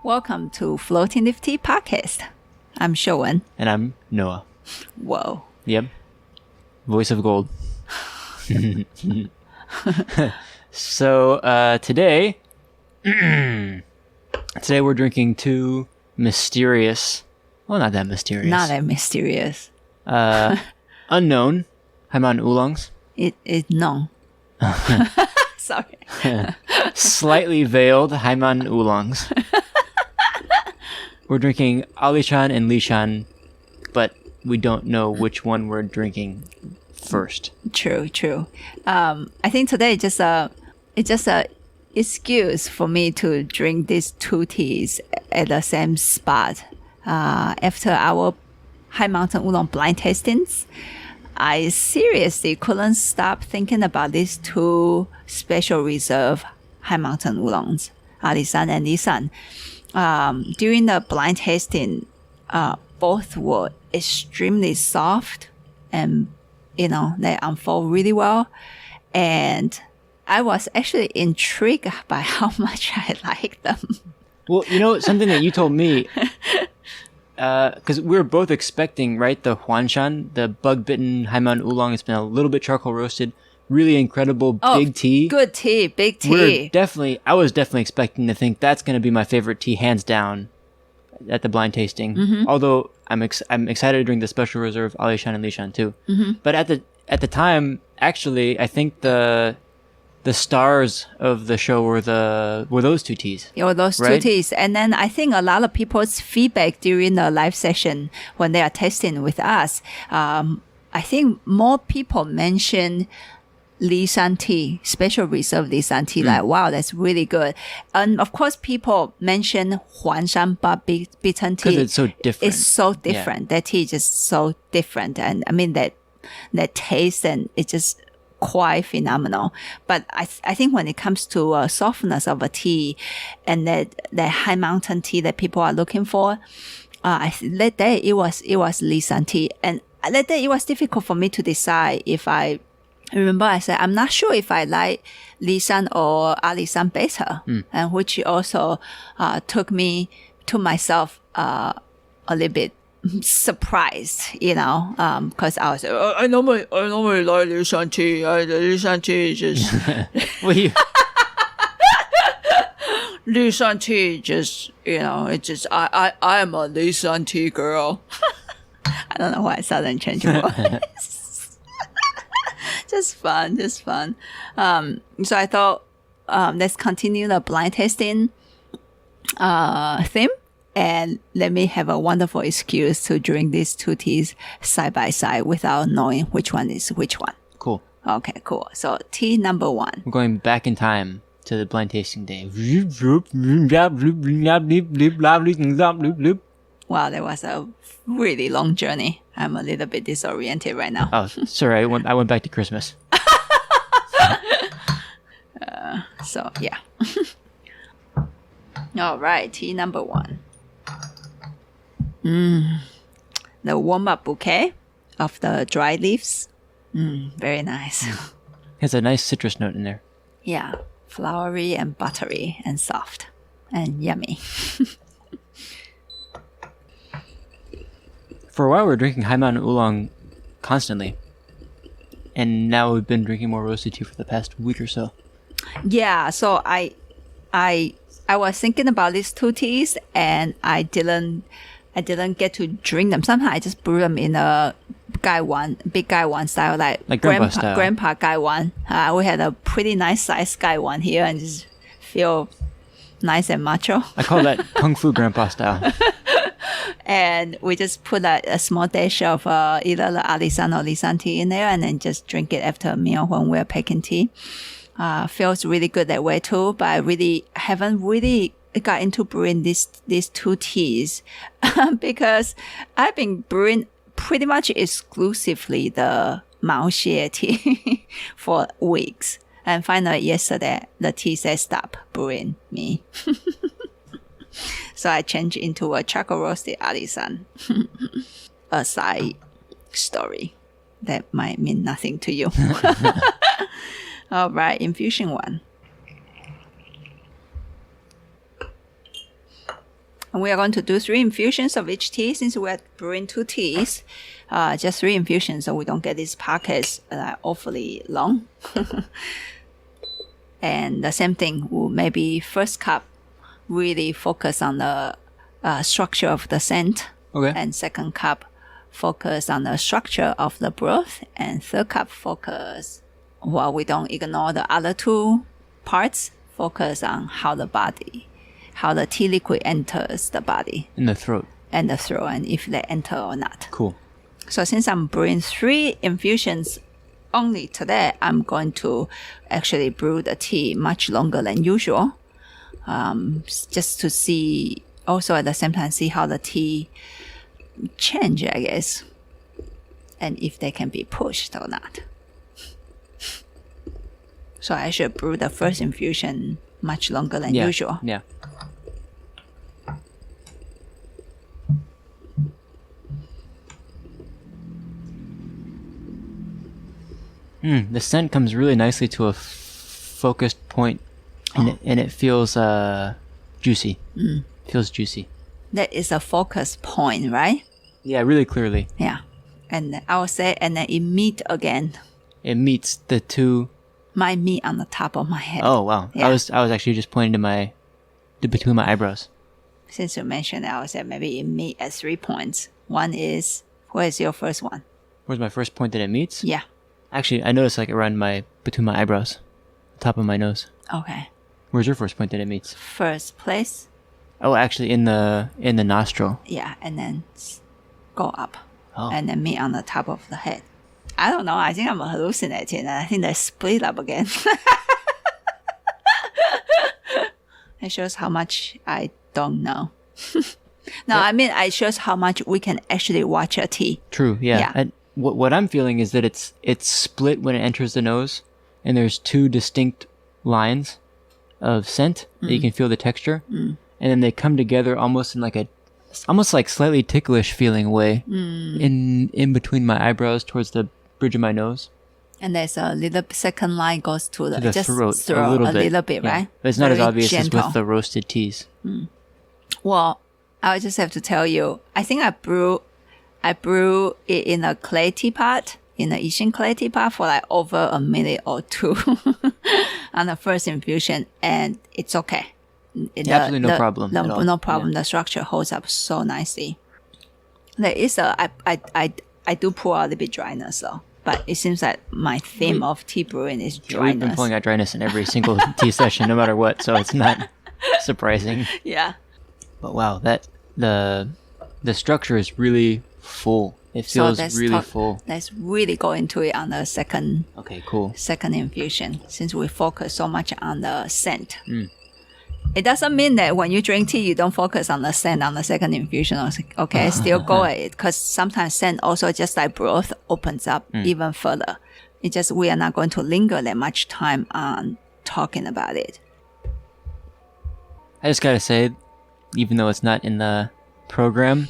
Welcome to Floating Leaf Tea Podcast. I'm Showen. And I'm Noah. Whoa. Yep. Voice of gold. So today we're drinking two mysterious, well, not that mysterious. Not that mysterious. Unknown Haiman oolongs. It is known. Sorry. Slightly veiled Haiman oolongs. We're drinking Alishan and Lishan, but we don't know which one we're drinking first. True. I think today it's just a excuse for me to drink these two teas at the same spot. After our High Mountain Oolong blind tastings, I seriously couldn't stop thinking about these two special reserve High Mountain Oolongs, Alishan and Lishan. During the blind tasting, both were extremely soft and, they unfold really well. And I was actually intrigued by how much I like them. Well, something that you told me, because we were both expecting, right, the Huanshan, the bug-bitten Haiman oolong. It's been a little bit charcoal roasted. Really incredible big tea. Good tea, big tea. I was definitely expecting to think that's going to be my favorite tea, hands down, at the blind tasting. Mm-hmm. Although I'm excited to drink the special reserve Alishan and Lishan too. Mm-hmm. But at the time, actually, I think the stars of the show were those two teas. Yeah, those two teas. And then I think a lot of people's feedback during the live session when they are tasting with us, I think more people mention Lishan tea, special reserve Lishan tea, like, wow, that's really good. And of course, people mention Huanshan bitten tea. Because it's so different. It's so different. Yeah. That tea is just so different. And I mean, that taste, and it's just quite phenomenal. But I think when it comes to softness of a tea and that high mountain tea that people are looking for, that day it was Lishan tea. And that day it was difficult for me to decide if I remember I said, I'm not sure if I like Lishan or Alishan better, and which also took me to myself a little bit surprised, because I was I normally like Lishan tea. Lishan tea is just Lishan tea just it's just I am a Lishan tea girl. I don't know why I suddenly changed voice. Just fun. So I thought, let's continue the blind tasting theme, and let me have a wonderful excuse to drink these two teas side by side without knowing which one is which one. Cool. Okay, cool. So tea number one. We're going back in time to the blind tasting day. Wow, that was a really long journey. I'm a little bit disoriented right now. Oh, sorry. I went back to Christmas. So, yeah. All right, tea number one. The warm-up bouquet of the dry leaves. Very nice. Has a nice citrus note in there. Yeah, flowery and buttery and soft and yummy. For a while, we were drinking Haiman oolong constantly, and now we've been drinking more roasted tea for the past week or so. Yeah, so I was thinking about these two teas, and I didn't get to drink them. Somehow I just brew them in a big guy one style, like grandpa guy one. We had a pretty nice size guy one here, and just feel nice and macho. I call that Kung Fu grandpa style. And we just put a small dash of either the Alishan or Lishan tea in there, and then just drink it after a meal when we're packing tea. Feels really good that way too, but I haven't really got into brewing these two teas because I've been brewing pretty much exclusively the Mao Xie tea for weeks. And finally yesterday, the tea said stop brewing me. So I changed into a charcoal roasted Alishan. A side story that might mean nothing to you. All right, infusion one. And we are going to do 3 infusions of each tea since we are brewing 2 teas. Just 3 infusions so we don't get these pockets awfully long. And the same thing, we'll maybe first cup really focus on the structure of the scent. Okay. And second cup focus on the structure of the broth. And third cup focus, well, we don't ignore the other 2 parts, focus on how the tea liquid enters the body. In the throat. And the throat, and if they enter or not. Cool. So since I'm brewing 3 infusions only today, I'm going to actually brew the tea much longer than usual. Just to see, also at the same time, see how the tea change, I guess. And if they can be pushed or not. So I should brew the first infusion much longer than usual. Yeah. The scent comes really nicely to a focused point, and it feels juicy. Feels juicy. That is a focus point, right? Yeah, really clearly. Yeah. And I would say, and then it meet again. It meets the 2. My meat on the top of my head. Oh wow! Yeah. I was actually just pointing to between my eyebrows. Since you mentioned it, I would say maybe it meet at 3 points. One is, where's your first one? Where's my first point that it meets? Yeah. Actually, I noticed like around between my eyebrows, top of my nose. Okay. Where's your first point that it meets? First place. Oh, actually in the nostril. Yeah, and then go up. Oh. And then meet on the top of the head. I don't know. I think I'm hallucinating. And I think they split up again. It shows how much I don't know. No, I mean, it shows how much we can actually watch a tea. True. Yeah. Yeah. And what I'm feeling is that it's split when it enters the nose, and there's 2 distinct lines of scent that you can feel the texture, and then they come together almost in like almost like slightly ticklish feeling way in between my eyebrows towards the bridge of my nose. And there's a little second line goes to the just throat a little bit, right? But it's not Very as obvious gentle. as with the roasted teas. Well, I just have to tell you, I think I brew it in a clay teapot, in an Asian clay teapot for like over a minute or 2 on the first infusion, and it's okay. Absolutely no problem at all. No problem. Yeah. The structure holds up so nicely. There is I do pull out a little bit dryness though, but it seems that my theme of tea brewing is dryness. We've been pulling out dryness in every single tea session, no matter what, so it's not surprising. Yeah. But wow, that the structure is really full. It feels really full. Let's really go into it on the second. Okay, cool. Second infusion, since we focus so much on the scent. It doesn't mean that when you drink tea, you don't focus on the scent on the second infusion. Okay, still go at it, because sometimes scent also, just like broth, opens up even further. It just, we are not going to linger that much time on talking about it. I just gotta say, even though it's not in the program,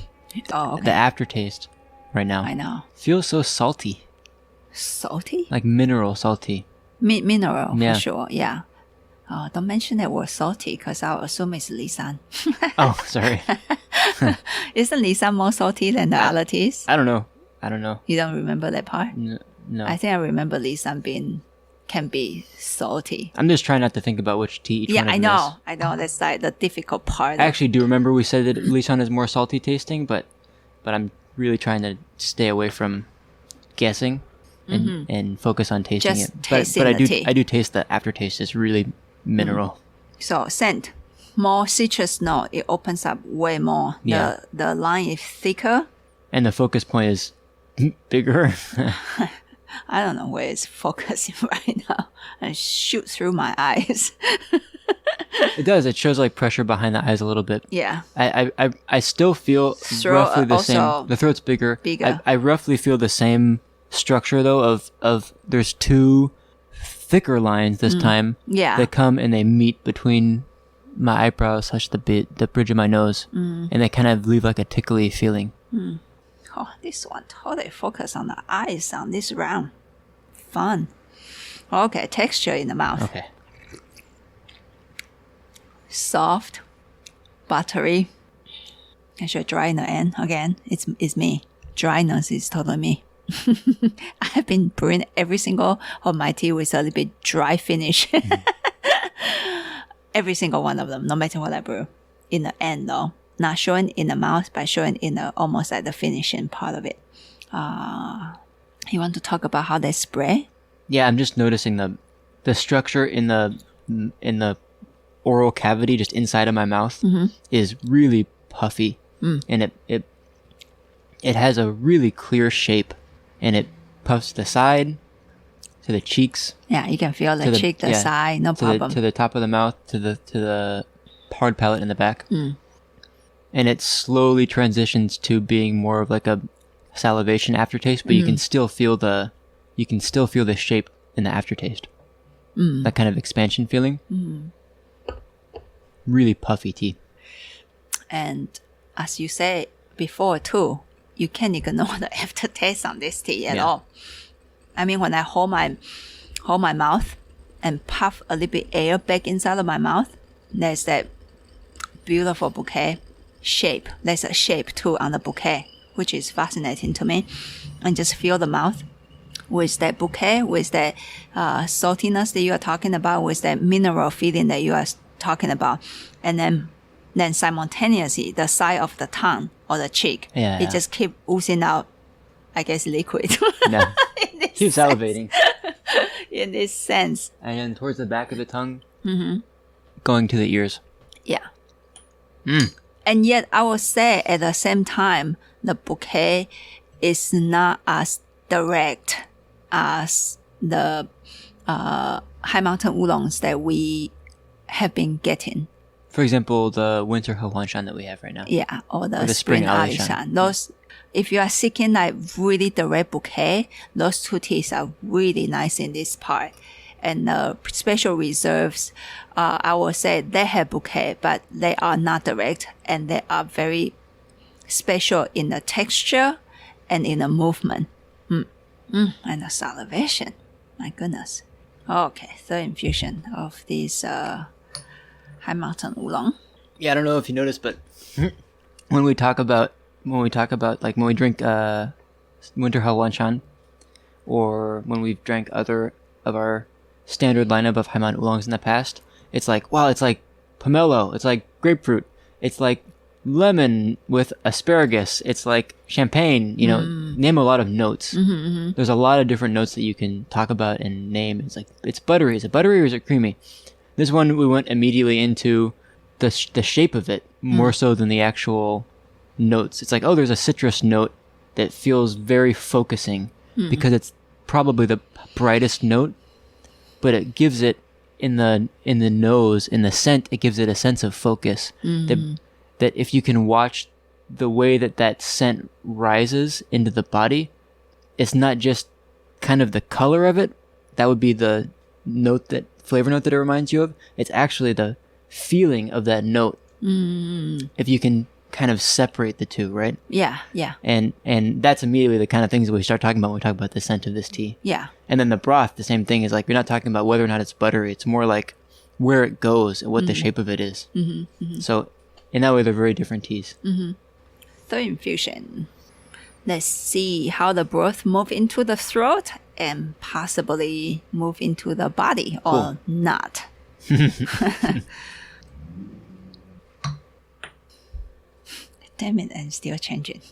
the aftertaste right now, I know, feels so salty. Salty? Like mineral salty. Mineral, for sure, yeah. Oh, don't mention that word salty, because I'll assume it's Lishan. Oh, sorry. Isn't Lishan more salty than the other teas? I don't know. You don't remember that part? No. I think I remember Lishan can be salty. I'm just trying not to think about which tea each one of them is. I know. That's like the difficult part. I actually do remember we said that Alishan is more salty tasting, but I'm really trying to stay away from guessing and focus on tasting Just it. tasting but the tea. I do taste the aftertaste is really mineral. So scent, more citrus note. It opens up way more. Yeah. The line is thicker. And the focus point is bigger. I don't know where it's focusing right now. And shoot through my eyes. It does. It shows like pressure behind the eyes a little bit. Yeah. I still feel Throat, roughly the also same. The throat's bigger. Bigger. I roughly feel the same structure though of there's 2 thicker lines this time that come and they meet between my eyebrows / the bridge of my nose, and they kind of leave like a tickly feeling. Oh, this one totally focus on the eyes on this round. Fun. Okay, texture in the mouth. Okay. Soft, buttery, I should dry in the end again. It's me. Dryness is totally me. I have been brewing every single of my tea with a little bit dry finish. Every single one of them, no matter what I brew. In the end though, not showing in the mouth, but showing in the almost like the finishing part of it. You want to talk about how they spray? Yeah, I'm just noticing the structure in the oral cavity just inside of my mouth is really puffy, and it has a really clear shape, and it puffs to the side, to the cheeks. Yeah, you can feel the cheek, the side, no problem. To the top of the mouth, to the hard palate in the back. And it slowly transitions to being more of like a salivation aftertaste, but you can still feel the shape in the aftertaste. That kind of expansion feeling. Really puffy tea. And as you said before too, you can't ignore the aftertaste on this tea at all. I mean, when I hold my mouth and puff a little bit air back inside of my mouth, there's that beautiful bouquet shape. There's a shape too on the bouquet, which is fascinating to me. And just feel the mouth with that bouquet, with that saltiness that you are talking about, with that mineral feeling that you are talking about. And then simultaneously, the side of the tongue or the cheek, it just keep oozing out, I guess, liquid. Yeah. Keep salivating. In this sense. And then towards the back of the tongue, going to the ears. Yeah. And yet, I will say at the same time, the bouquet is not as direct as the high mountain oolongs that we have been getting. For example, the winter Huanshan that we have right now. Yeah, or the spring Alishan. Those, if you are seeking like really direct bouquet, those two teas are really nice in this part. And special reserves, I will say they have bouquet, but they are not direct, and they are very special in the texture and in the movement. And the salivation. My goodness. Okay, third infusion of this high mountain oolong. Yeah, I don't know if you noticed, but when we drink winter Huanshan, or when we've drank other of our standard lineup of high mountain oolongs in the past, it's like, wow, it's like pomelo, it's like grapefruit, it's like lemon with asparagus, it's like champagne, name a lot of notes. There's a lot of different notes that you can talk about and name. It's like, it's buttery. Is it buttery or is it creamy? This one, we went immediately into the shape of it more so than the actual notes. It's like, oh, there's a citrus note that feels very focusing because it's probably the brightest note, but it gives it in the nose, in the scent, it gives it a sense of focus that if you can watch the way that scent rises into the body, it's not just kind of the color of it. That would be the flavor note that it reminds you of. It's actually the feeling of that note. If you can kind of separate the two, right? Yeah. And that's immediately the kind of things that we start talking about when we talk about the scent of this tea. Yeah. And then the broth, the same thing, is like, you're not talking about whether or not it's buttery. It's more like where it goes and what the shape of it is. So in that way, they're very different teas. Third infusion. Let's see how the broth move into the throat and possibly move into the body or not. Damn it, I'm still changing.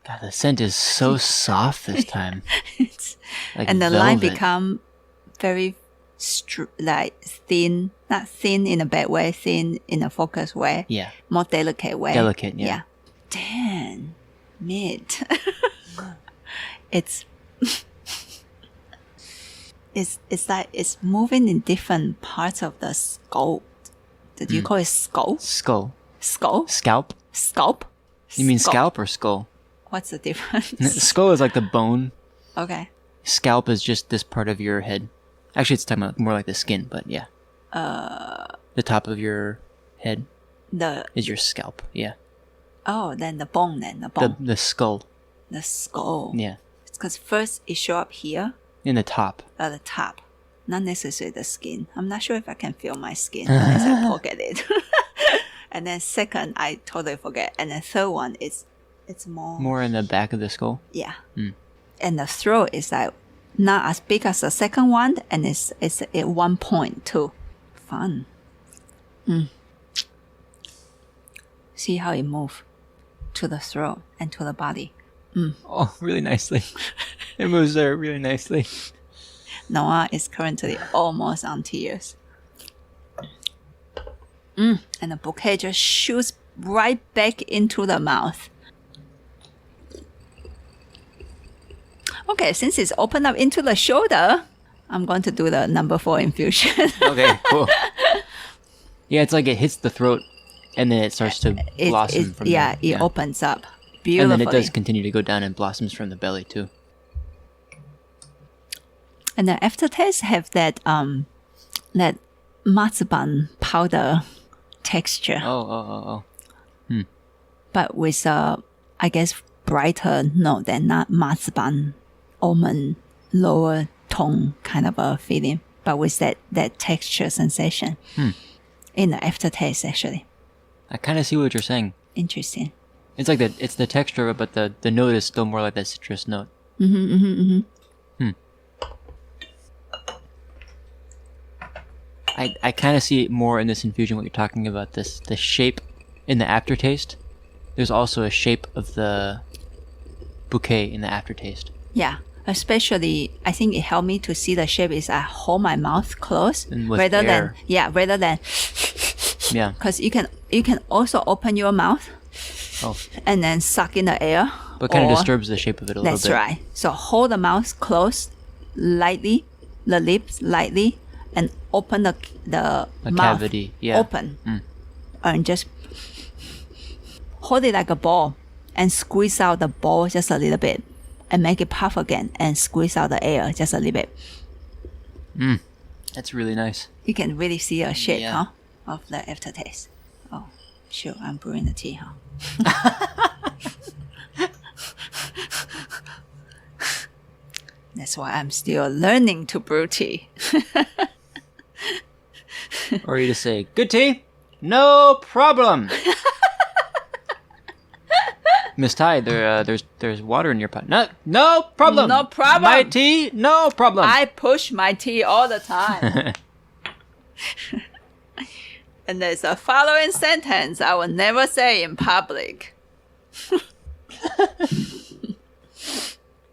God, the scent is so soft this time. Like and the velvet. line become very thin, not thin in a bad way, thin in a focused way. Yeah. More delicate way. Delicate, yeah. Damn, mid. It's like it's moving in different parts of the skull. Did you call it skull? Skull. Skull? Scalp? Scalp? You mean scalp or skull? What's the difference? Skull is like the bone. Okay. Scalp is just this part of your head. Actually, it's talking about more like the skin, but yeah. The top of your head is your scalp, yeah. Oh, then the bone. The skull. The skull. Yeah. It's because first it show up here. In the top. At the top. Not necessarily the skin. I'm not sure if I can feel my skin unless I poke at it. And then second, I totally forget. And then third one is it's more in the back of the skull. Yeah. And the throat is like not as big as the second one, and it's at 1 point too. Fun. See how it moves to the throat and to the body. Oh, really nicely. It moves there really nicely. Noah is currently almost on tears. And the bouquet just shoots right back into the mouth. Okay, since it's opened up into the shoulder, I'm going to do the number 4 infusion. Okay, cool. Yeah, it's like it hits the throat and then it starts to blossom from there. It opens up beautifully. And then it does continue to go down and blossoms from the belly too. And the aftertaste have that that marzipan powder texture. Oh. But with I guess brighter note than not marzipan almond lower tone kind of a feeling, but with that texture sensation in the aftertaste actually. I kind of see what you're saying. Interesting. It's like it's the texture of it, but the note is still more like that citrus note. I kind of see it more in this infusion what you're talking about, the shape in the aftertaste. There's also a shape of the bouquet in the aftertaste. Yeah, especially I think it helped me to see the shape is I hold my mouth closed rather than because you can also open your mouth and then suck in the air. But kind of disturbs the shape of it a little bit. That's right. So hold the mouth closed lightly, the lips lightly, and open the mouth cavity, open, and just hold it like a ball and squeeze out the ball just a little bit and make it puff again and squeeze out the air just a little bit. That's really nice. You can really see a shape of the aftertaste. Oh, sure, I'm brewing the tea, That's why I'm still learning to brew tea. Or you just say, good tea? No problem. Miss Ty, there's water in your pot. No problem. No problem. My tea, no problem. I push my tea all the time. And there's a following sentence I will never say in public.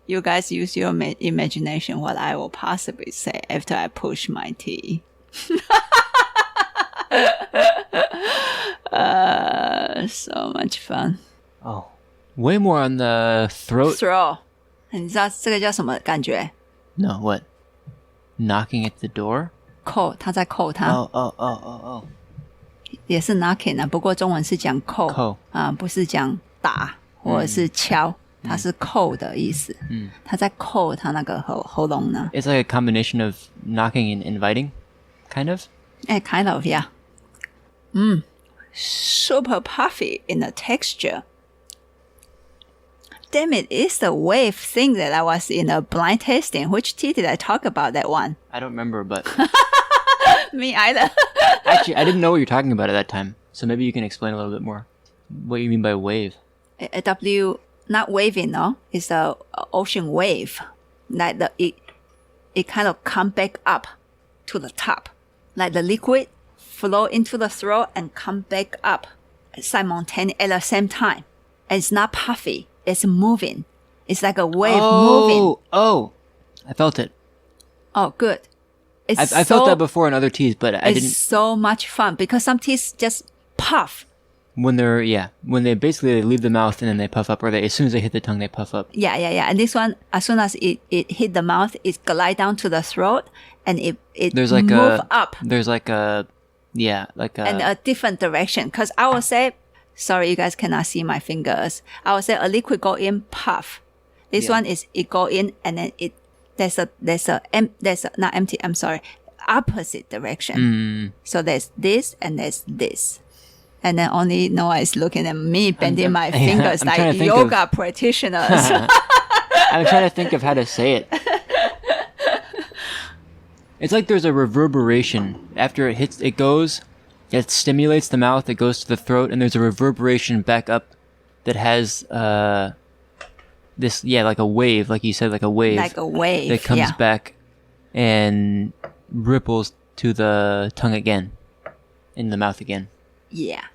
You guys use your imagination what I will possibly say after I push my tea. So much fun. Oh, way more on the throat. Throat. 你知道这个叫什么感觉？ No, what? Knocking at the door? 扣，他在扣他。Oh. 也是 knocking 啊，不过中文是讲扣。扣啊，不是讲打或者是敲，它是扣的意思。他在扣他那个喉咙呢。It's like a combination of knocking and inviting, kind of. Kind of, yeah. Super puffy in the texture. Damn it, it's the wave thing that I was in a blind tasting. Which tea did I talk about that one? I don't remember, but... Me either. Actually, I didn't know what you're talking about at that time. So maybe you can explain a little bit more. What you mean by wave? A W, not waving, no? It's the ocean wave. Like it kind of come back up to the top. Like the liquid flow into the throat and come back up simultaneously at the same time. And it's not puffy. It's moving. It's like a wave moving. Oh, I felt it. Oh, good. I felt that before in other teas, but I didn't. It's so much fun because some teas just puff. When they basically leave the mouth and then they puff up, or as soon as they hit the tongue, they puff up. Yeah. And this one, as soon as it hit the mouth, it glide down to the throat and it move up. There's like a and a different direction. Because I would say, sorry, you guys cannot see my fingers. I would say a liquid go in, puff. This one is it go in and then there's not empty. I'm sorry, opposite direction. So there's this and there's this. And then only Noah is looking at me, bending my fingers like yoga practitioners. I'm trying to think of how to say it. It's like there's a reverberation after it hits. It goes, It stimulates the mouth, it goes to the throat, and there's a reverberation back up that has this, like a wave, like you said, like a wave. Like a wave, that comes back and ripples to the tongue again, in the mouth again. Yeah.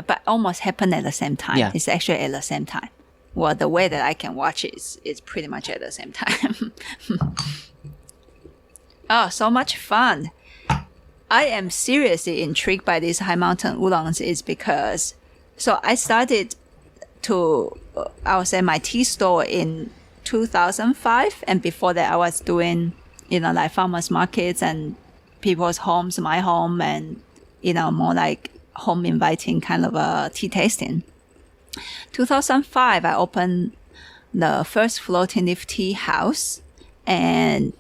But almost happen at the same time. Yeah. It's actually at the same time. Well, the way that I can watch it is pretty much at the same time. Oh, so much fun. I am seriously intrigued by these high mountain oolongs is because, so I started to, I would say my tea store in 2005. And before that I was doing, like farmers markets and people's homes, my home, and, more like home inviting kind of a tea tasting. 2005, I opened the first floating leaf tea house, and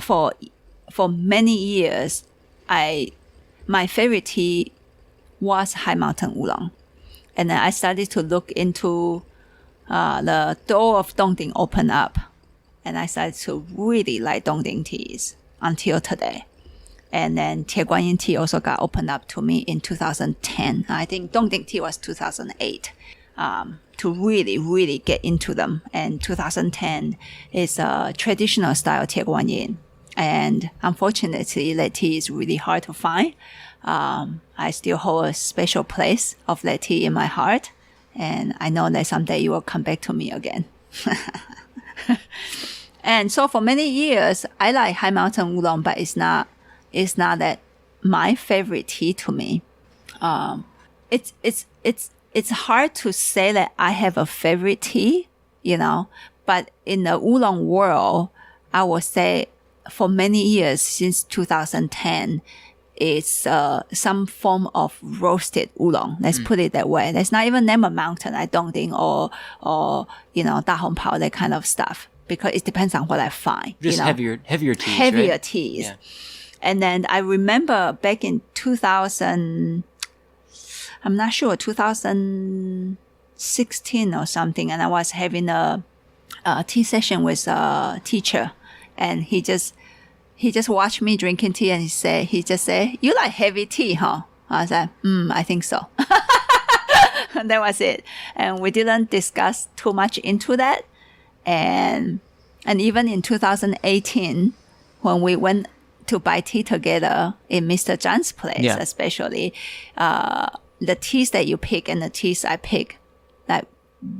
for many years, my favorite tea was high mountain oolong, and then I started to look into the door of Dongting open up, and I started to really like Dongting teas until today. And then Tie Guan Yin tea also got opened up to me in 2010. I think Dongting tea was 2008. To really, really get into them. And 2010 is a traditional style Tie Guan Yin. And unfortunately, that tea is really hard to find. I still hold a special place of that tea in my heart. And I know that someday you will come back to me again. And so for many years, I like high mountain oolong, but it's not that my favorite tea to me. It's hard to say that I have a favorite tea, but in the oolong world, I would say for many years since 2010, it's some form of roasted oolong. Let's put it that way. Let's not even name a mountain like Dongting or Da Hong Pao, that kind of stuff, because it depends on what I find. Just heavier teas, Heavier right? teas. Yeah. And then I remember back in 2000, I'm not sure, 2016 or something, and I was having a tea session with a teacher, and he just watched me drinking tea, and he just said, "You like heavy tea, huh?" I was like, I think so. And that was it. And we didn't discuss too much into that. And even in 2018, when we went to buy tea together in Mr. Zhang's place, especially, the teas that you pick and the teas I pick, like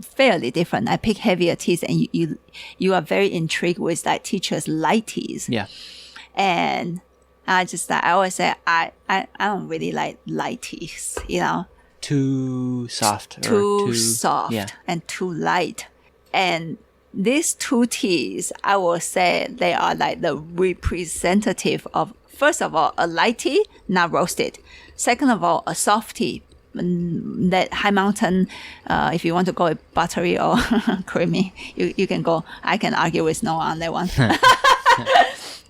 fairly different. I pick heavier teas, and you are very intrigued with like teachers' light teas. Yeah. And I always say I don't really like light teas, Too soft. Too soft and too light. And these two teas, I will say they are like the representative of, first of all, a light tea, not roasted. Second of all, a soft tea. That high mountain, if you want to go with buttery or creamy, you can go. I can argue with Noah on that one.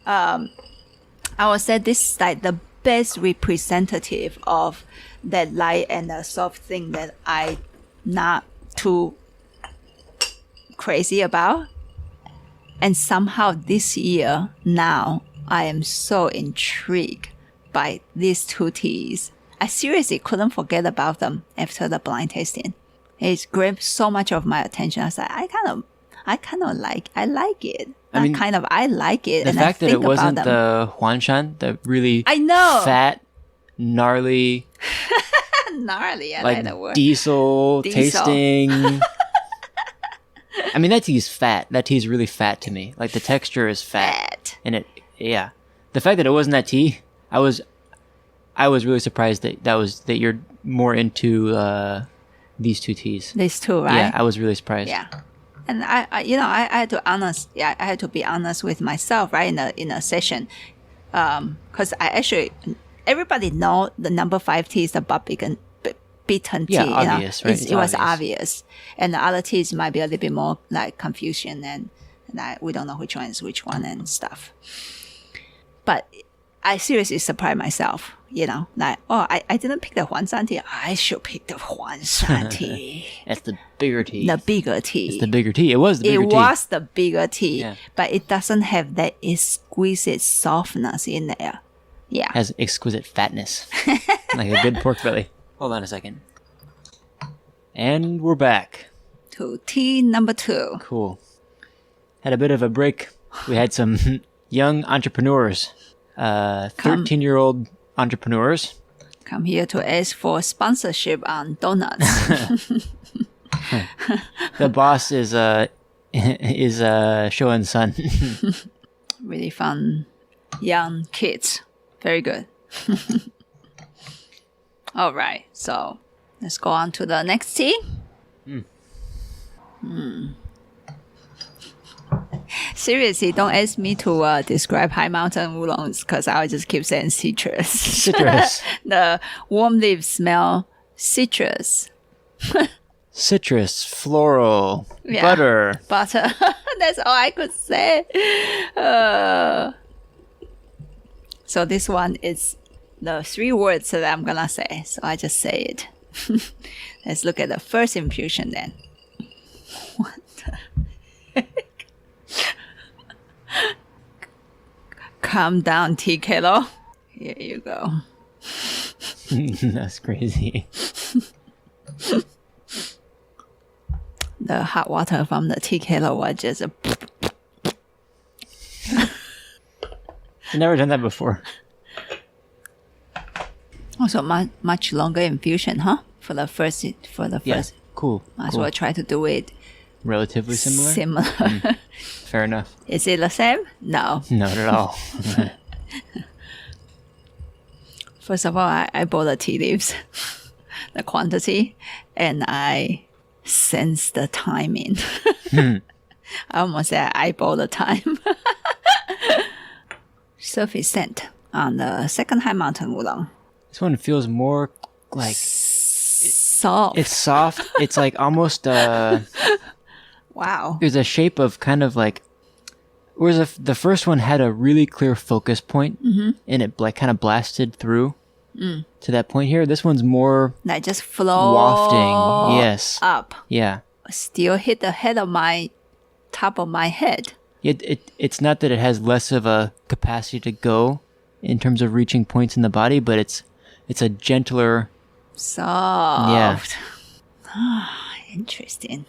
I would say this is like the best representative of that light and the soft thing that I not too crazy about. And somehow this year, now, I am so intrigued by these two teas. I seriously couldn't forget about them after the blind tasting. It grabbed so much of my attention. I was like, I like it. I like it. The and fact I that think it wasn't about them. the Huanshan, the really fat, gnarly, gnarly, I like like the word. Diesel tasting. I mean, that tea is fat. That tea is really fat to me. Like the texture is fat. And the fact that it wasn't that tea, I was really surprised that you're more into these two teas. These two, right? Yeah, I was really surprised. Yeah. And I had to be honest with myself, right, in a session, because everybody know the number 5 tea is the beaten tea. Yeah, obvious, right? It was obvious, and the other teas might be a little bit more like confusion, and we don't know which one is which one and stuff. But I seriously surprised myself. I didn't pick the Huanshan tea. I should pick the Huanshan tea. That's the bigger tea. The bigger tea. It's the bigger tea. It was the bigger tea. It was the bigger tea. Yeah. But it doesn't have that exquisite softness in there Yeah. Has exquisite fatness. Like a good pork belly. Hold on a second. And we're back. To tea number 2. Cool. Had a bit of a break. We had some young entrepreneurs. 13-year-old entrepreneurs. Come here to ask for sponsorship on donuts. The boss is Show and Son. Really fun young kids. Very good. All right, so let's go on to the next tea. Seriously, don't ask me to describe high mountain oolongs because I'll just keep saying citrus. Citrus. The warm leaves smell citrus. Citrus, floral, Yeah. butter. Butter. That's all I could say. So this one is the 3 words that I'm gonna say. So I just say it. Let's look at the first infusion then. What the heck? Calm down, tea kettle. Here you go. That's crazy. The hot water from the tea kettle was just a... I've never done that before. Also much longer infusion, huh? For the first. Yeah, cool. Might as cool. well try to do it Relatively similar? similar. Fair enough. Is it the same? No. Not at all. First of all, I bought the tea leaves, the quantity, and I sense the timing. I almost said I bought the time. Surface scent on the second high mountain oolong. This one feels more like Soft. it's soft. It's like almost Wow. there's a shape of kind of like, whereas the first one had a really clear focus point, and it like kind of blasted through to that point here. This one's more Like just flow wafting. Yes. up. Yeah. Still hit the head of my top of my head. It's not that it has less of a capacity to go in terms of reaching points in the body, but it's a gentler. Soft. Interesting.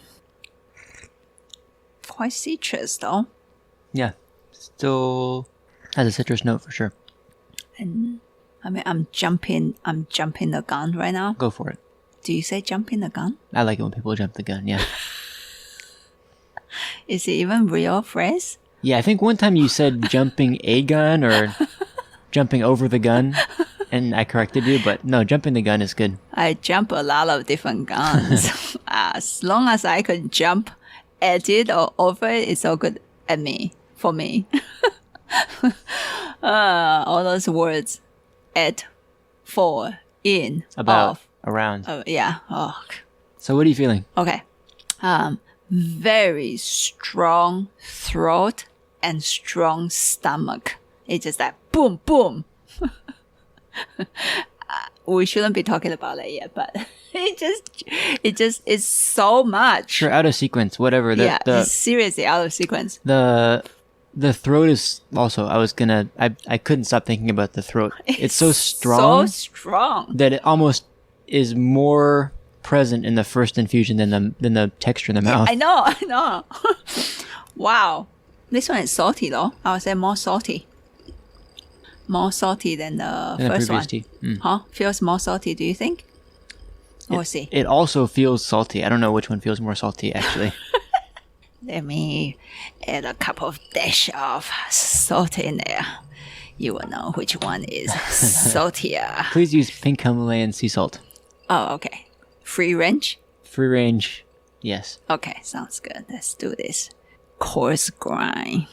Quite citrus though. Yeah. Still has a citrus note for sure. And I mean I'm jumping the gun right now. Go for it. Do you say jumping the gun? I like it when people jump the gun. Yeah. Is it even real phrase? Yeah, I think one time you said jumping a gun or jumping over the gun, and I corrected you, but no, jumping the gun is good. I jump a lot of different guns. As long as I can jump at it or over it, it's all good for me. All those words, at, for, in, About, of. around. Yeah. Oh. So what are you feeling? Okay. Very strong throat and strong stomach. It's just like boom, boom. We shouldn't be talking about that yet, but it just is so much. Sure, out of sequence, whatever. It's seriously out of sequence. The throat is also, I couldn't stop thinking about the throat. It's so strong. So strong. That it almost is more present in the first infusion than the texture in the mouth. I know. Wow. This one is salty though. I would say more salty. More salty than the first one. Tea. Huh? Feels more salty, do you think? We'll see. It also feels salty. I don't know which one feels more salty, actually. Let me add a couple of dash of salt in there. You will know which one is saltier. Please use pink Himalayan sea salt. Oh, okay. Free range? Free range, yes. Okay, sounds good. Let's do this. Coarse grind.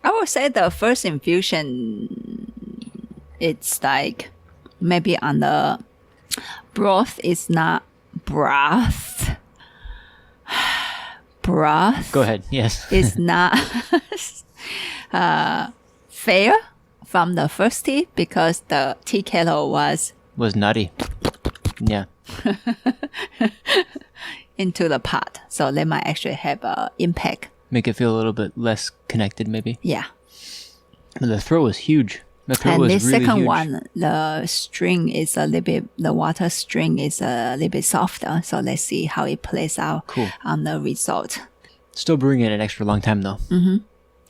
I would say the first infusion, it's like maybe on the broth is not broth. Broth. Go ahead, yes. Is not fair from the first tea because the tea kettle was nutty. Yeah. into the pot. So they might actually have an impact. Make it feel a little bit less connected, maybe. Yeah. The throat was huge. The throat And was this really second huge. one, the string is a little bit, the water string is a little bit softer. So let's see how it plays out Cool. on the result. Still brewing it an extra long time though.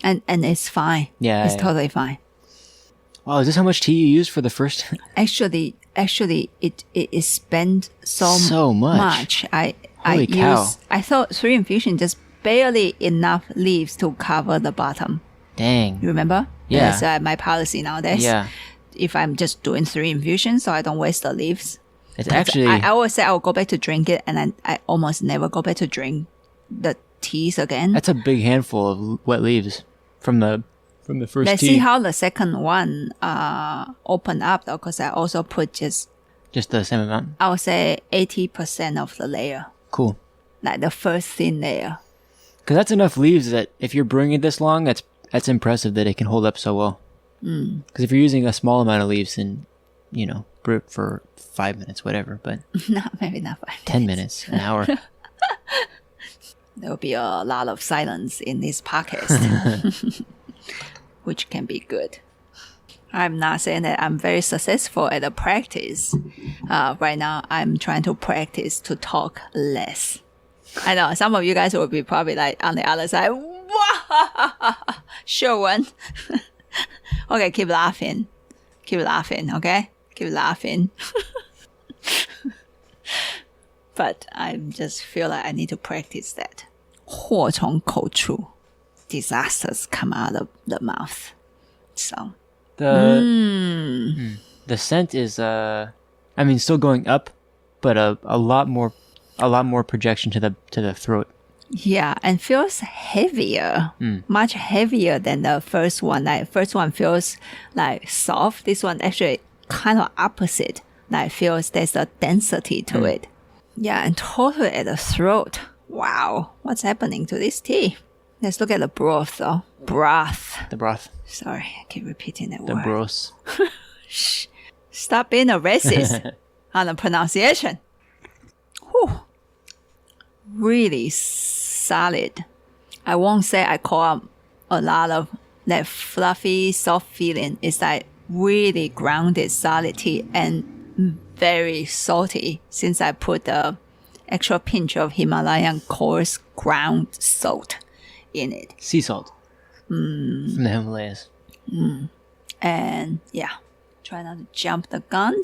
And it's fine. Yeah, It's yeah. totally fine. Wow, is this how much tea you used for the first? Actually, it spent So much. Holy cow. I thought 3 infusion just barely enough leaves to cover the bottom. Dang. You remember? Yeah. That's my policy nowadays. Yeah. If I'm just doing 3 infusions, so I don't waste the leaves. It's actually I always say I will go back to drink it, and I almost never go back to drink the teas again. that's a big handful of wet leaves from the first Let's tea. see how the second one open up though, because I also put just Just the same amount. I would say 80% of the layer, Cool. like the first thin layer. Because that's enough leaves that if you're brewing it this long, that's impressive that it can hold up so well. Because if you're using a small amount of leaves, then, brew it for 5 minutes, whatever. But Maybe not 5 10 minutes, an hour. There will be a lot of silence in this podcast, which can be good. I'm not saying that I'm very successful at the practice. Right now, I'm trying to practice to talk less. I know some of you guys will be probably like on the other side. Wow, sure one. Okay, keep laughing. Keep laughing, okay? Keep laughing. But I just feel like I need to practice that. 祸从口出. Disasters come out of the mouth. So. The scent is, still going up, but a lot more projection to the throat. Yeah, and feels heavier, much heavier than the first one. Like first one feels like soft. This one actually kind of opposite. Like feels there's a density to it. Yeah, and totally at the throat. Wow, what's happening to this tea? Let's look at the broth though. Broth. The broth. Sorry, I keep repeating that The word. bros. Shh. Stop being a racist on the pronunciation. Whew. Really solid. I won't say I call up a lot of that fluffy, soft feeling. It's like really grounded, solid tea and very salty since I put the extra pinch of Himalayan coarse ground salt in it. Sea salt. From the Himalayas. And yeah, try not to jump the gun.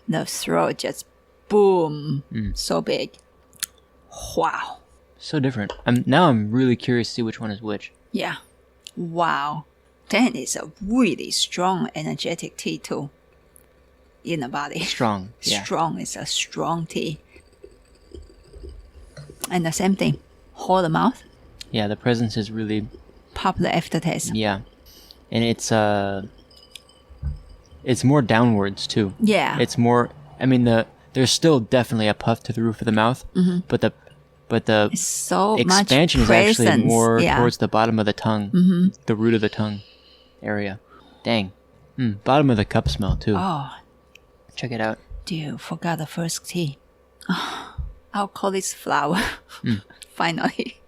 The throat just boom, so big. Wow. So different. Now I'm really curious to see which one is which. Yeah. Wow. That is a really strong, energetic tea too. In the body. Strong. Yeah. Strong is a strong tea. And the same thing. Hold the mouth. Yeah, the presence is really, Pop the aftertaste. yeah. And it's more downwards too. Yeah. It's more, there's still definitely a puff to the roof of the mouth, but the It's so expansion much is actually presence. more Yeah. towards the bottom of the tongue, the root of the tongue area. Dang. Bottom of the cup smell too. Oh, Check it out. dude, forgot the first tea. I'll call this flower. Finally.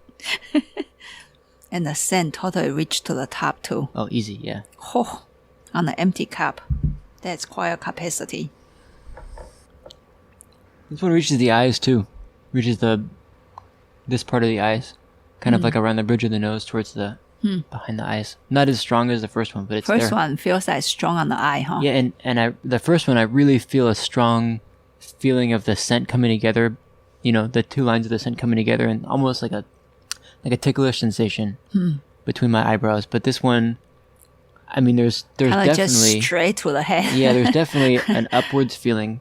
And the scent totally reached to the top too. Oh, easy, yeah. Oh, on an empty cup. That's quite a capacity. This one reaches the eyes too. Reaches this part of the eyes. Kind of like around the bridge of the nose towards the behind the eyes. Not as strong as the first one, but it's First there. one feels like strong on the eye, huh? Yeah, and the first one I really feel a strong feeling of the scent coming together. The two lines of the scent coming together, and almost like a ticklish sensation between my eyebrows. But this one, there's Kinda definitely just straight to the head. yeah, there's definitely an upwards feeling.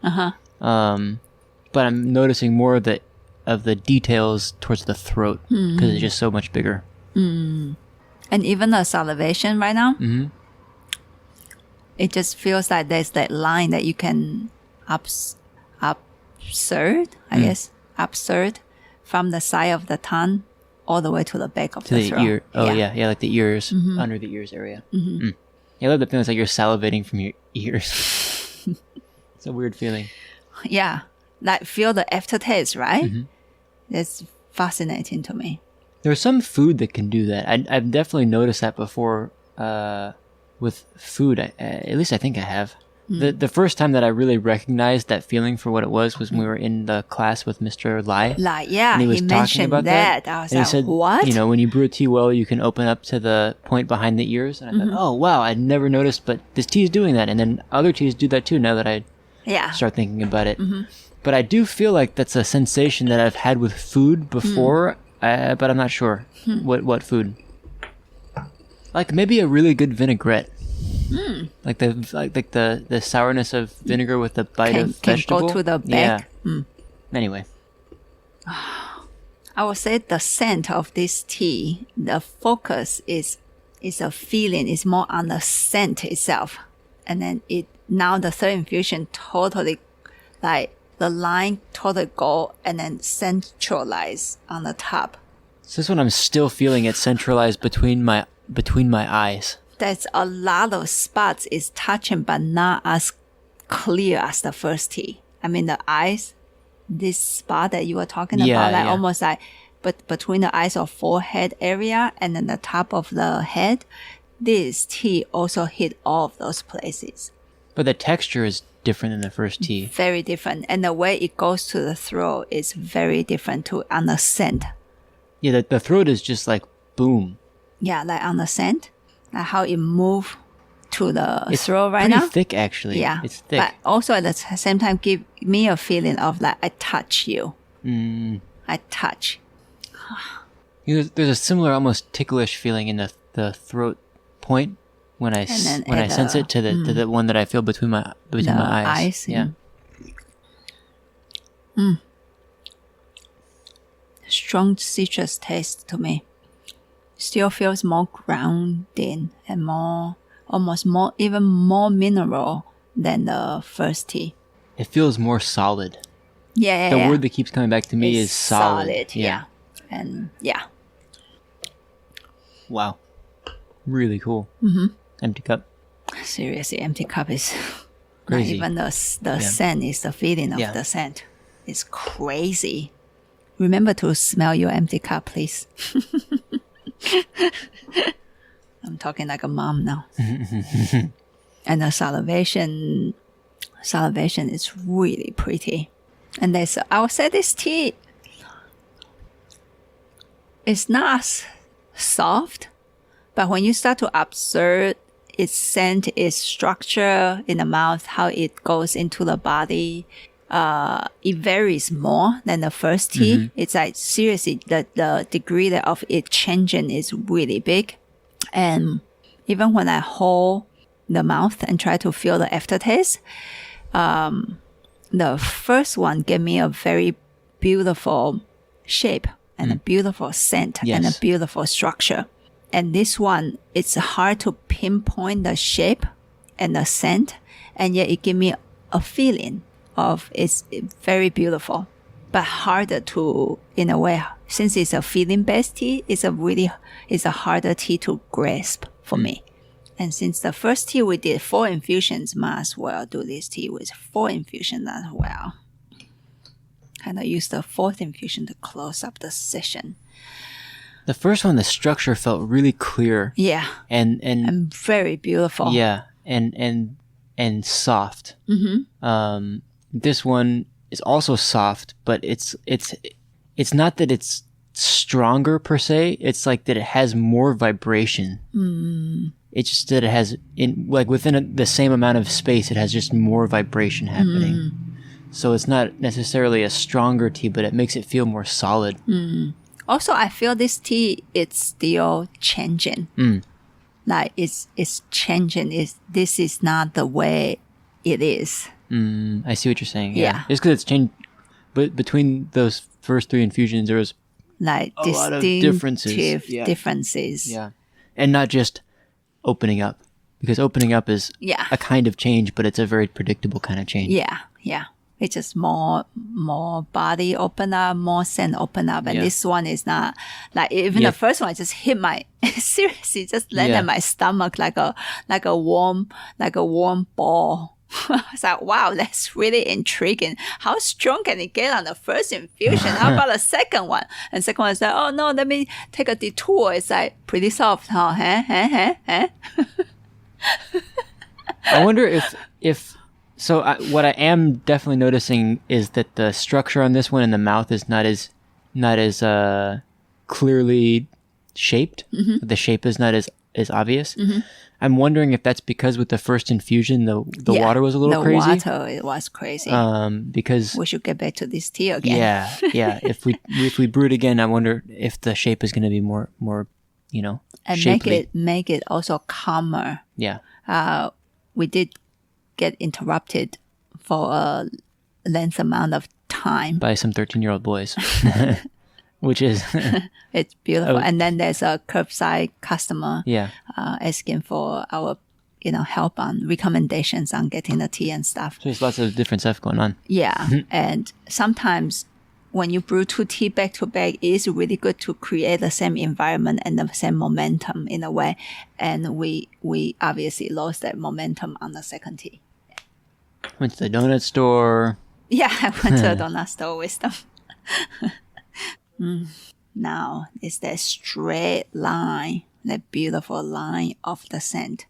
But I'm noticing more of the details towards the throat because it's just so much bigger. And even the salivation right now, it just feels like there's that line that you can absurd, I guess, absurd from the side of the tongue all the way to the back of To the the throat. ear. Oh, yeah, like the ears, under the ears area. Yeah, I love the feeling. It's like you're salivating from your ears. It's a weird feeling. Yeah, like feel the aftertaste, right? That's fascinating to me. There's some food that can do that. I've definitely noticed that before. with food. At least I think I have. The first time that I really recognized that feeling for what it was when we were in the class with Mr. Lai. Lai, yeah, and he was talking mentioned about that. I was and like, he said, what? you know, when you brew a tea well, you can open up to the point behind the ears. And I thought, oh, wow, I'd never noticed, but this tea is doing that. And then other teas do that too now that I start thinking about it. But I do feel like that's a sensation that I've had with food before, but I'm not sure what food. Like maybe a really good vinaigrette. Like the sourness of vinegar with the bite of vegetable. Can go to the back. Yeah. Anyway. I would say the scent of this tea, the focus is a feeling, is more on the scent itself. And then now the third infusion totally, like the line totally go and then centralize on the top. So this one I'm still feeling it centralized between my eyes. There's a lot of spots is touching, but not as clear as the first tea. I mean, the eyes, this spot that you were talking about, like almost like, but between the eyes or forehead area and then the top of the head, this tea also hit all of those places. But the texture is different than the first tea. Very different. And the way it goes to the throat is very different too on the scent. Yeah, the throat is just like boom. Yeah, like on the scent. Like how it moves to the throat right now. It's thick, actually. Yeah. It's thick. But also at the same time, give me a feeling of like, I touch you. I touch. There's a similar, almost ticklish feeling in the throat point when I sense it to the one that I feel between my eyes. Yeah. Strong citrus taste to me. Still feels more grounding and even more mineral than the first tea. It feels more solid. Yeah. The word that keeps coming back to me is solid. Yeah. And yeah. Wow. Really cool. Empty cup. Seriously, empty cup is crazy. Not even the scent is the feeling of the scent. It's crazy. Remember to smell your empty cup, please. I'm talking like a mom now. And the salivation is really pretty. And I would say this tea is not soft, but when you start to observe its scent, its structure in the mouth, how it goes into the body, it varies more than the first tea. It's like seriously, the degree of it changing is really big. And even when I hold the mouth and try to feel the aftertaste, the first one gave me a very beautiful shape and a beautiful scent and a beautiful structure. And this one, it's hard to pinpoint the shape and the scent, and yet it gave me a feeling of it's very beautiful, but harder to, in a way, since it's a feeling-based tea, it's a harder tea to grasp for me. And since the first tea we did 4 infusions, might as well do this tea with 4 infusions as well. Kind of use the 4th infusion to close up the session. The first one, the structure felt really clear. Yeah. And very beautiful. Yeah. And soft. This one is also soft, but it's not that it's stronger per se. It's like that it has more vibration. It's just that it has within the same amount of space, it has just more vibration happening. So it's not necessarily a stronger tea, but it makes it feel more solid. Also, I feel this tea, it's still changing. Like it's changing. This is not the way it is. I see what you're saying. Yeah. Just because it's changed, but between those first 3 infusions, there was like a lot of differences. Differences. Yeah. And not just opening up, because opening up is a kind of change, but it's a very predictable kind of change. Yeah. It's just more body open up, more scent open up. And this one is not like, even the first one just hit my, seriously, just landed my stomach like a warm ball. It's like, wow, that's really intriguing. How strong can it get on the first infusion? How about the second one? And second one is like, oh no, let me take a detour. It's like pretty soft, huh? I wonder if so. What I am definitely noticing is that the structure on this one in the mouth is not as clearly shaped. The shape is not as obvious. I'm wondering if that's because with the first infusion, the water was a little crazy. The water, it was crazy. Because we should get back to this tea again. Yeah. If we brew it again, I wonder if the shape is going to be more and shapely. make it also calmer. Yeah. We did get interrupted for a length amount of time By some 13-year-old boys. Which is it's beautiful. And then there's a curbside customer asking for our help on recommendations on getting the tea and stuff. So there's lots of different stuff going on. Yeah. And sometimes when you brew two tea back to back, it is really good to create the same environment and the same momentum in a way. And we obviously lost that momentum on the second tea. Went to the donut store. Yeah, I went to the donut store with them. Now it's that straight line, that beautiful line of the scent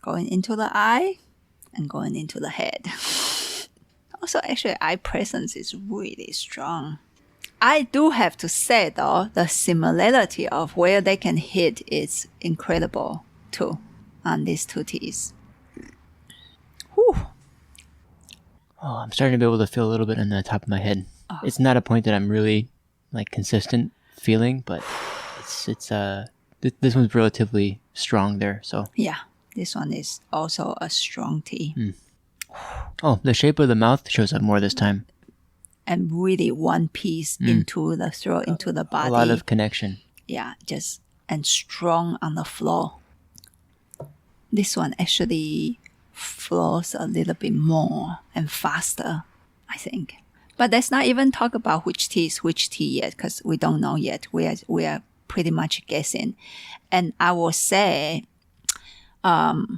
going into the eye and going into the head. Also, actually, eye presence is really strong. I do have to say, though, the similarity of where they can hit is incredible, too, on these two teas. Whew. Oh, I'm starting to be able to feel a little bit on the top of my head. Oh. It's not a point that I'm really consistent feeling, but it's this one's relatively strong there. So yeah, this one is also a strong tea. Oh, the shape of the mouth shows up more this time, and really one piece into the throat, into the body. A lot of connection. Yeah, and strong on the floor. This one actually flows a little bit more and faster, I think. But let's not even talk about which tea is which tea yet, because we don't know yet. We are pretty much guessing. And I will say, at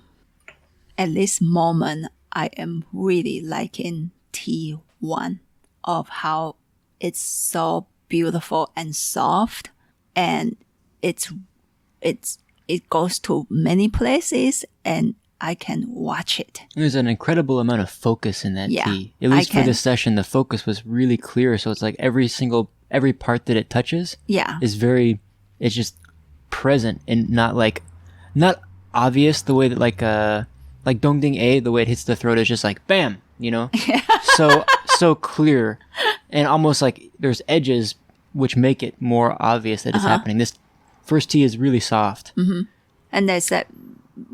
this moment, I am really liking tea 1 of how it's so beautiful and soft, and it goes to many places, and I can watch it. There's an incredible amount of focus in that tea. At least for this session, the focus was really clear. So it's like every part that it touches is it's just present and not obvious the way that like Dongding A, the way it hits the throat is just like bam, so clear, and almost like there's edges which make it more obvious that it's happening. This first tea is really soft. And there's that.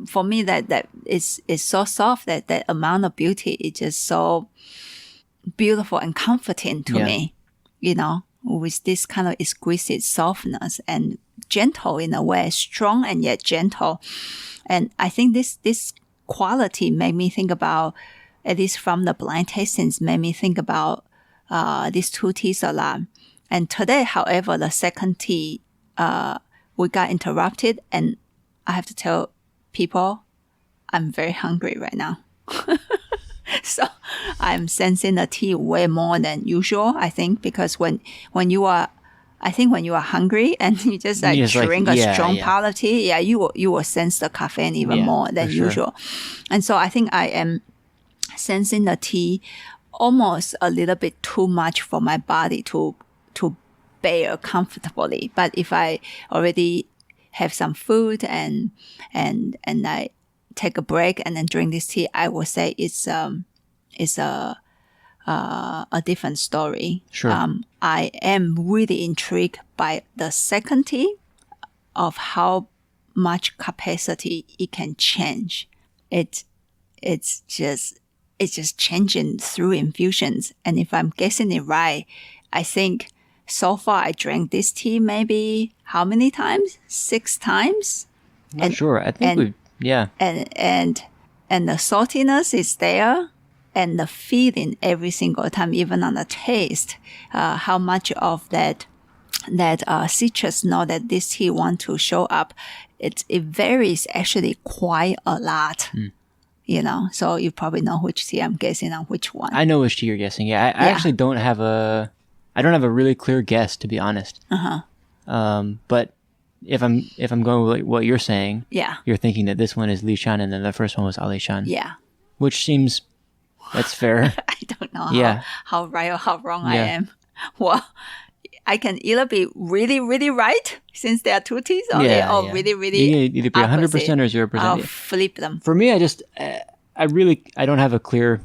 For me, that is so soft that amount of beauty is just so beautiful and comforting to me, with this kind of exquisite softness and gentle in a way, strong and yet gentle. And I think this quality made me think about, at least from the blind tastings, made me think about these two teas a lot. And today, however, the second tea, we got interrupted, and I have to tell people, I'm very hungry right now. So I'm sensing the tea way more than usual, I think, because when you are hungry and you just drink a strong pot of tea, you will sense the caffeine even more than usual. And so I think I am sensing the tea almost a little bit too much for my body to bear comfortably. But if I already have some food and I take a break and then drink this tea, I will say it's a different story. Sure. I am really intrigued by the second tea of how much capacity it can change. It's just changing through infusions. And if I'm guessing it right, I think so far I drank this tea maybe how many times? 6 times? Not sure. I think And the saltiness is there, and the feeling every single time, even on the taste, how much of that citrus note that this tea want to show up, it varies actually quite a lot. So you probably know which tea I'm guessing on which one. I know which tea you're guessing. I actually don't have a really clear guess, to be honest. But if I'm going with what you're saying, Yeah. you're thinking that this one is Lishan and then the first one was Alishan. Yeah. Which seems that's fair. I don't know Yeah. how right or how wrong I Yeah. am. Well, I can either be really, really right since there are two teas only, or really, really You can either be 100% opposite. or 0%. I'll flip them. For me, I just I don't have a clear.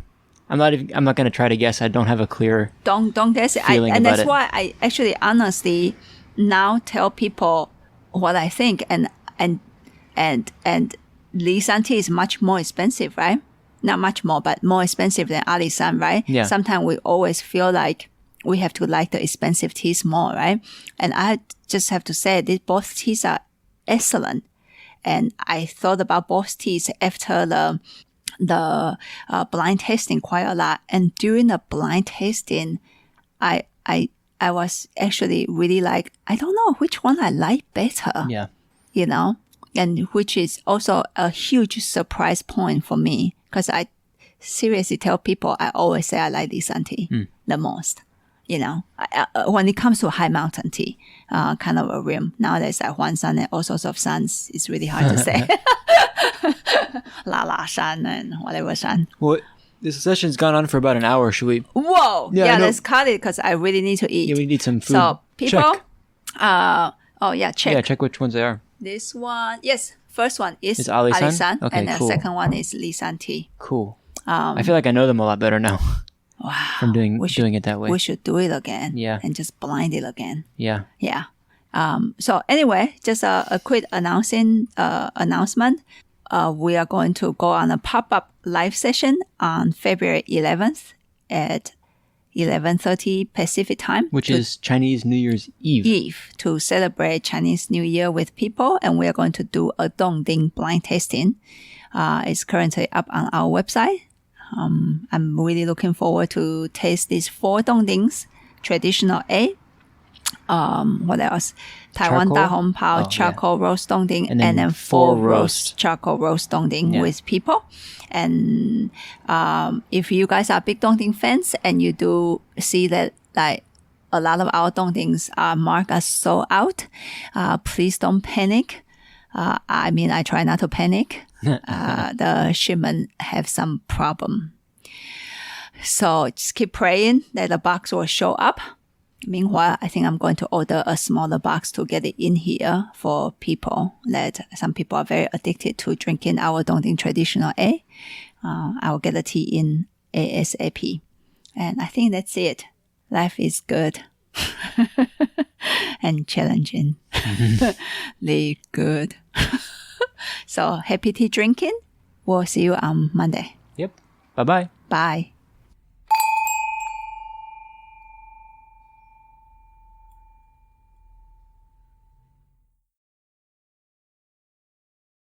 I'm not going to try to guess. I don't have a clear. Don't guess it. Feeling And about that's it. why I actually honestly now tell people what I think, and Lishan tea is much more expensive, right? Not much more, but more expensive than Alishan, right? Yeah. Sometimes we always feel like we have to like the expensive teas more, right? And I just have to say that both teas are excellent. And I thought about both teas after the blind tasting quite a lot. And during the blind tasting, I was actually really like, I don't know which one I like better. Yeah. You know, and which is also a huge surprise point for me, because I seriously tell people I always say I like Lishan tea the most. You know, when it comes to high mountain tea, kind of a realm. Nowadays, like Huan Shan and all sorts of shans, it's really hard to say. La Shan and whatever Shan. Well, this session's gone on for about an hour. Should we? Whoa! Yeah, Yeah, I know. let's cut it because I really need to eat. Yeah, we need some food. So people, Check. Check. Yeah, check which ones they are. This one, yes, first one is It's Alishan? Alishan, Okay, and the cool. second one is Lishan tea. Cool. I feel like I know them a lot better now Wow. from doing We should- doing it that way. We should do it again. Yeah. And just blind it again. Yeah. Yeah. So anyway, just a quick announcement. We are going to go on a pop-up live session on February 11th at 11:30 Pacific time. Which is Chinese New Year's Eve. Eve to celebrate Chinese New Year with people, and we are going to do a Dongding blind tasting. It's currently up on our website. I'm really looking forward to taste these 4 Dongdings. Traditional A. What else? Taiwan Charcoal? Da Hong Pao, Oh, yeah. charcoal roast Dongding, And and then then 4 4 roast charcoal roast Dongding Yeah. with people. And if you guys are big Dongding fans and you do see that like a lot of our Dongdings are marked as sold out, please don't panic. I try not to panic. The shipment have some problem. So just keep praying that the box will show up. Meanwhile, I think I'm going to order a smaller box to get it in here for people. That some people are very addicted to drinking our Dongding traditional A. I will get the tea in ASAP. And I think that's it. Life is good. And challenging. Really good. So happy tea drinking. We'll see you on Monday. Yep. Bye-bye. Bye.